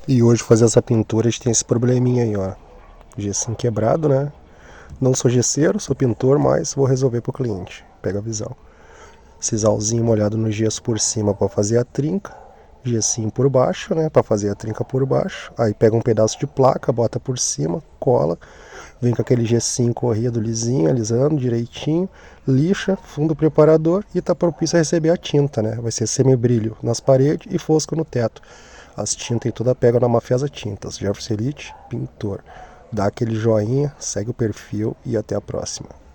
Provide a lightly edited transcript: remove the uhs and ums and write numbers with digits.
E hoje fazer essa pintura a gente tem esse probleminha aí, ó. Gessinho quebrado, né? Não sou gesseiro, sou pintor, mas vou resolver pro cliente. Pega a visão. Sisalzinho molhado no gesso por cima para fazer a trinca. Gessinho por baixo, né? Para fazer a trinca por baixo. Aí pega um pedaço de placa, bota por cima, cola. Vem com aquele gessinho corrido lisinho, alisando direitinho. Lixa, fundo preparador e tá propício a receber a tinta, né? Vai ser semibrilho nas paredes e fosco no teto. As tintas e toda pega na Mafesa Tintas. Jefferson Elite, pintor. Dá aquele joinha, segue o perfil e até a próxima.